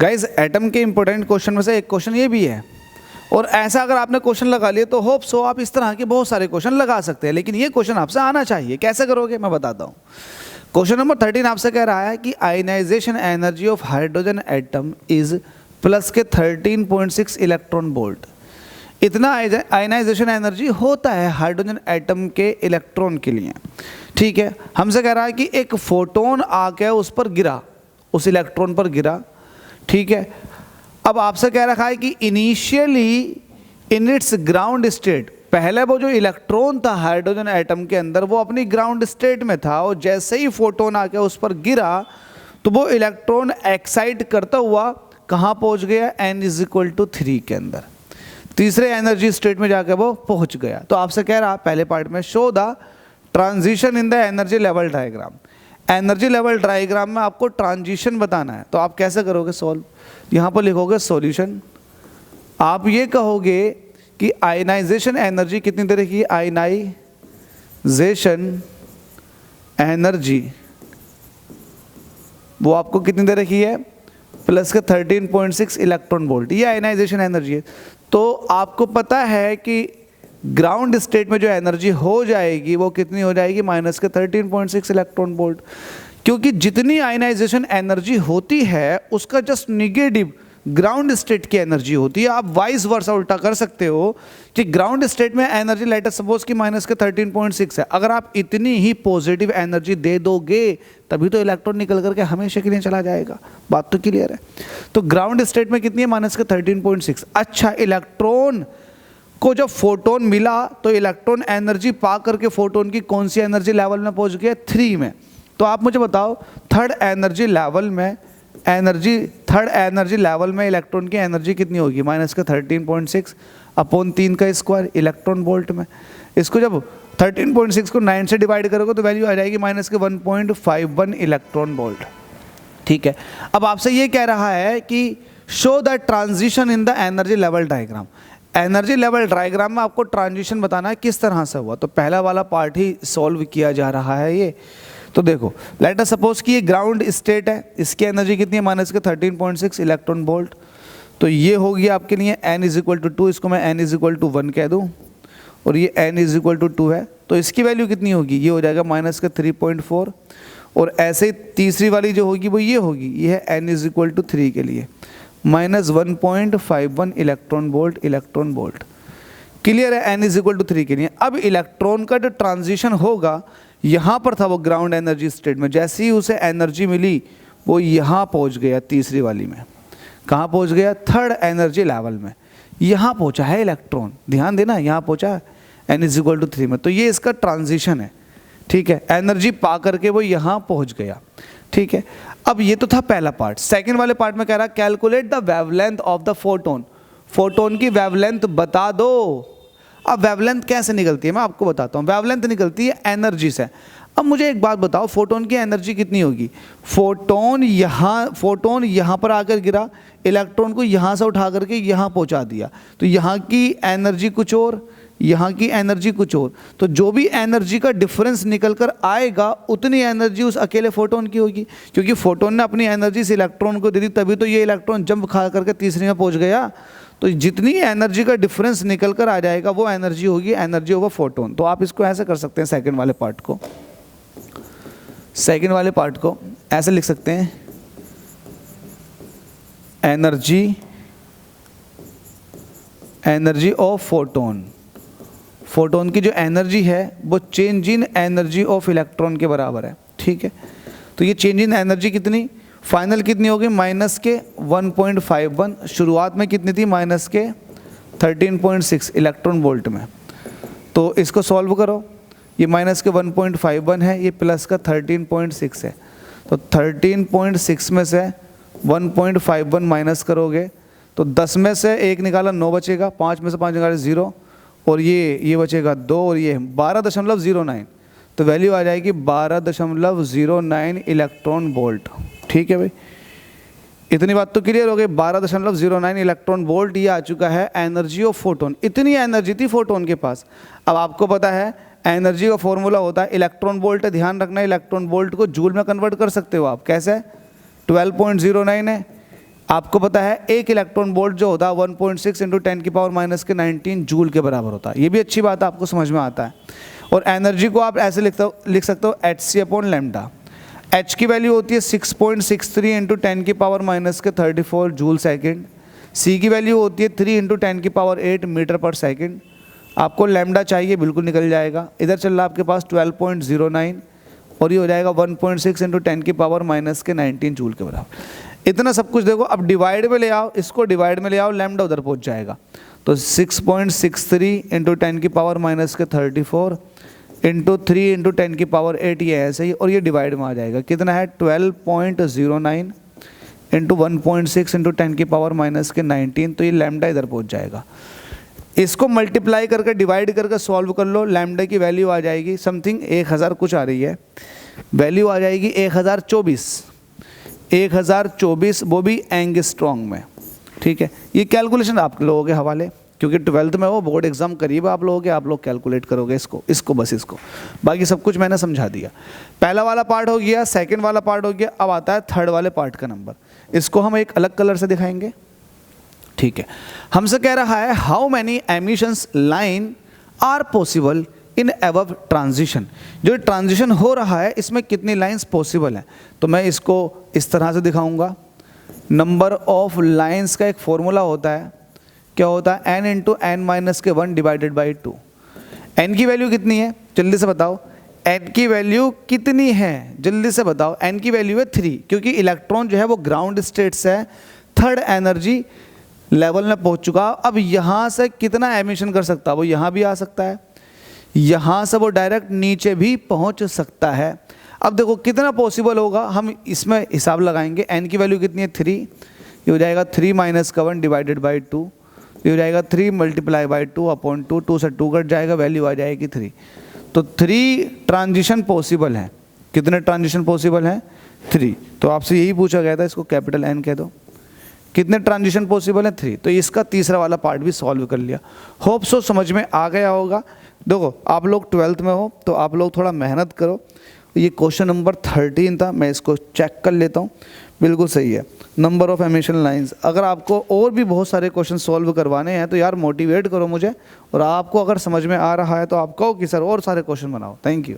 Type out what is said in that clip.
Guys atom के important question में से एक क्वेश्चन ये भी है, और ऐसा अगर आपने क्वेश्चन लगा लिए तो होप सो आप इस तरह के बहुत सारे क्वेश्चन लगा सकते हैं, लेकिन ये क्वेश्चन आपसे आना चाहिए। कैसे करोगे मैं बताता हूँ। क्वेश्चन नंबर 13 आपसे कह रहा है कि ionization energy of hydrogen atom is plus के 13.6 इलेक्ट्रॉन वोल्ट। इतना आयनाइजेशन एनर्जी होता है हाइड्रोजन एटम के इलेक्ट्रॉन के लिए। ठीक है, हमसे कह रहा है कि एक फोटोन आके उस पर गिरा, उस इलेक्ट्रॉन पर गिरा। ठीक है, अब आपसे कह रखा है कि initially in its ground state, पहले वो जो इलेक्ट्रॉन था हाइड्रोजन एटम के अंदर वो अपनी ग्राउंड स्टेट में था, और जैसे ही फोटोन आके उस पर गिरा तो वो इलेक्ट्रॉन एक्साइट करता हुआ कहाँ पहुँच गया, n=3 के अंदर, तीसरे एनर्जी स्टेट में जाके वो पहुँच गया। तो आपसे कह रहा पहले पार्ट में show the transition in the energy level diagram. Energy level diagram में आपको ट्रांजिशन बताना है, तो आप कैसे करोगे सॉल्व। यहाँ पर लिखोगे सॉल्यूशन। आप ये कहोगे कि आयनाइजेशन एनर्जी कितनी तरह की, आयनाइजेशन एनर्जी वो आपको कितनी तरह की है, प्लस के 13.6 इलेक्ट्रॉन वोल्ट, ये आयनाइजेशन एनर्जी है। तो आपको पता है कि ग्राउंड स्टेट में जो एनर्जी हो जाएगी वो कितनी हो जाएगी, माइनस के 13.6 इलेक्ट्रॉन वोल्ट, क्योंकि जितनी आयनाइजेशन एनर्जी होती है उसका जस्ट निगेटिव ग्राउंड स्टेट की एनर्जी होती है। आप वाइस वर्सा उल्टा कर सकते हो कि ग्राउंड स्टेट में एनर्जी लेट सपोज कि माइनस के 13.6 है, अगर आप इतनी ही पॉजिटिव एनर्जी दे दोगे तभी तो इलेक्ट्रॉन निकल करके हमेशा के लिए चला जाएगा। बात तो क्लियर है। तो ग्राउंड स्टेट में कितनी है, माइनस के 13.6। अच्छा, इलेक्ट्रॉन को जब फोटोन मिला तो इलेक्ट्रॉन एनर्जी पा करके फोटोन की कौन सी एनर्जी लेवल में पहुंच गया, 3 में। तो आप मुझे बताओ थर्ड एनर्जी लेवल में इलेक्ट्रॉन की एनर्जी कितनी होगी, माइनस का 13.6 अपॉन 3 का स्क्वायर इलेक्ट्रॉन वोल्ट में। इसको जब 13.6 को 9 से डिवाइड करोगे तो वैल्यू आ जाएगी माइनस के 1.51 इलेक्ट्रॉन वोल्ट। ठीक है, अब आपसे ये कह रहा है कि show the transition in the energy level diagram. Energy level diagram में आपको ट्रांजिशन बताना है किस तरह से हुआ। तो पहला वाला पार्ट ही सॉल्व किया जा रहा है ये। तो देखो लेट अस सपोज कि ये ग्राउंड स्टेट है, इसकी एनर्जी कितनी है, माइनस के 13.6 इलेक्ट्रॉन वोल्ट। तो ये होगी आपके लिए n=2, इसको मैं n=1 कह दूं, और ये n=2 है, तो इसकी वैल्यू कितनी होगी, ये हो जाएगा माइनस का 3.4। और ऐसे ही तीसरी वाली जो होगी वो ये होगी, ये है n=3 के लिए माइनस 1.51 इलेक्ट्रॉन वोल्ट। क्लियर है, n=3 के लिए। अब इलेक्ट्रॉन का जो ट्रांजिशन होगा, यहाँ पर था वो ग्राउंड एनर्जी स्टेट में, जैसे ही उसे एनर्जी मिली वो यहाँ पहुँच गया तीसरी वाली में। कहाँ पहुँच गया, थर्ड एनर्जी लेवल में, यहाँ पहुँचा है इलेक्ट्रॉन, ध्यान देना, यहाँ पहुँचा है n=3 में। तो ये इसका ट्रांजिशन है। ठीक है, एनर्जी पा करके वो यहाँ पहुँच गया। ठीक है, अब ये तो था पहला पार्ट। सेकंड वाले पार्ट में कह रहा है calculate the wavelength of the photon. Photon की वेवलेंथ बता दो। अब वेवलेंथ कैसे निकलती है मैं आपको बताता हूँ। वेवलेंथ निकलती है एनर्जी से। अब मुझे एक बात बताओ, फोटोन की एनर्जी कितनी होगी। फोटोन यहाँ पर आकर गिरा, इलेक्ट्रॉन को यहाँ से उठा करके यहाँ पहुँचा दिया, तो यहाँ की एनर्जी कुछ और, यहाँ की एनर्जी कुछ और। तो जो भी एनर्जी का डिफरेंस निकल कर आएगा उतनी एनर्जी उस अकेले फोटोन की होगी, क्योंकि फोटोन ने अपनी एनर्जी से इलेक्ट्रॉन को दे दी, तभी तो ये इलेक्ट्रॉन जंप खा करके तीसरी में पहुंच गया। तो जितनी एनर्जी का डिफरेंस निकल कर आ जाएगा वो एनर्जी होगी एनर्जी ऑफ अ फोटोन। तो आप इसको ऐसे कर सकते हैं, सेकंड वाले पार्ट को ऐसे लिख सकते हैं, एनर्जी ऑफ फोटोन की जो एनर्जी है वो change in energy of electron के बराबर है। ठीक है, तो ये चेंज इन एनर्जी कितनी, फाइनल कितनी होगी, माइनस के 1.51, शुरुआत में कितनी थी, माइनस के 13.6 इलेक्ट्रॉन वोल्ट में। तो इसको सॉल्व करो, ये माइनस के 1.51 है, ये प्लस का 13.6 है। तो 13.6 में से 1.51 माइनस करोगे तो 10 में से 1 निकाला 9 बचेगा, 5 में से 5 निकाले 0, और ये बचेगा 2, और ये 12.09। तो वैल्यू आ जाएगी 12.09 इलेक्ट्रॉन वोल्ट। ठीक है भाई, इतनी बात तो क्लियर हो गई। 12.09 इलेक्ट्रॉन वोल्ट ये आ चुका है एनर्जी ऑफ फोटोन। इतनी एनर्जी थी फोटोन के पास। अब आपको पता है एनर्जी का फॉर्मूला होता है इलेक्ट्रॉन वोल्ट है, ध्यान रखना, इलेक्ट्रॉन वोल्ट को जूल में कन्वर्ट कर सकते हो आप। कैसे, 12.09 है, आपको पता है एक इलेक्ट्रॉन वोल्ट जो होता है 1.6 इंटू 10 की पावर माइनस के 19 जूल के बराबर होता है। ये भी अच्छी बात है, आपको समझ में आता है। और एनर्जी को आप ऐसे लिख सकते हो hc अपॉन लैम्डा। h की वैल्यू होती है 6.63 इंटू 10 की पावर माइनस के 34 जूल सेकेंड। c की वैल्यू होती है 3 इंटू 10 की पावर 8 मीटर पर सेकेंड। आपको लैम्डा चाहिए, बिल्कुल निकल जाएगा। इधर चल रहा है आपके पास 12.09 और ये हो जाएगा 1.6 इंटू 10 की पावर माइनस के 19 जूल के बराबर। इतना सब कुछ देखो, अब डिवाइड में ले आओ, इसको डिवाइड में ले आओ, लैम्डा उधर पहुंच जाएगा। तो 6.63 इंटू 10 की पावर माइनस के 34 इंटू 3 इंटू 10 की पावर 8, ये ऐसे ही, और ये डिवाइड में आ जाएगा। कितना है 12.09 इंटू 1.6 इंटू 10 की पावर माइनस के 19, तो ये लैम्डा इधर पहुंच जाएगा। इसको मल्टीप्लाई करके डिवाइड करके सॉल्व कर लो, लैम्डा की वैल्यू आ जाएगी समथिंग 1000 कुछ आ रही है, वैल्यू आ जाएगी 1024, वो भी एंगस्ट्रॉन्ग में। ठीक है, ये कैलकुलेशन आप लोगों के हवाले, क्योंकि 12th में वो बोर्ड एग्जाम करीब आप लोगों के, आप लोग कैलकुलेट करोगे इसको बस इसको, बाकी सब कुछ मैंने समझा दिया। पहला वाला पार्ट हो गया, सेकंड वाला पार्ट हो गया, अब आता है थर्ड वाले पार्ट का नंबर। इसको हम एक अलग कलर से दिखाएंगे। ठीक है, हमसे कह रहा है how many emissions line are possible in above transition. जो ट्रांजिशन हो रहा है इसमें कितनी लाइंस पॉसिबल हैं, तो मैं इसको इस तरह से दिखाऊंगा। नंबर ऑफ लाइंस का एक फॉर्मूला होता है, क्या होता है, n इंटू एन माइनस के 1 डिवाइडेड बाई 2। n की वैल्यू कितनी है जल्दी से बताओ, n की वैल्यू कितनी है जल्दी से बताओ। n की वैल्यू है 3, क्योंकि इलेक्ट्रॉन जो है वो ग्राउंड स्टेट से थर्ड एनर्जी लेवल में पहुंच चुका। अब यहाँ से कितना एमिशन कर सकता है, वो यहाँ भी आ सकता है, यहाँ से वो डायरेक्ट नीचे भी पहुँच सकता है। अब देखो कितना पॉसिबल होगा, हम इसमें हिसाब लगाएंगे। n की वैल्यू कितनी है 3, ये हो जाएगा 3 माइनस का 1 डिवाइडेड बाई 2, ये हो जाएगा 3 मल्टीप्लाई बाई 2 अपॉन 2, 2 से 2 कट जाएगा, वैल्यू आ जाएगी 3। तो 3 ट्रांजिशन पॉसिबल हैं। कितने ट्रांजिशन पॉसिबल हैं 3। तो आपसे यही पूछा गया था, इसको कैपिटल N कह दो। कितने ट्रांजिशन पॉसिबल हैं 3। तो इसका तीसरा वाला पार्ट भी सॉल्व कर लिया। होप सो समझ में आ गया होगा। देखो आप लोग 12th में हो तो आप लोग थोड़ा मेहनत करो। ये क्वेश्चन नंबर 13 था, मैं इसको चेक कर लेता हूँ, बिल्कुल सही है। Number of emission lines. अगर आपको और भी बहुत सारे क्वेश्चन सॉल्व करवाने हैं तो यार मोटिवेट करो मुझे, और आपको अगर समझ में आ रहा है तो आप कहो कि सर और सारे क्वेश्चन बनाओ। Thank you.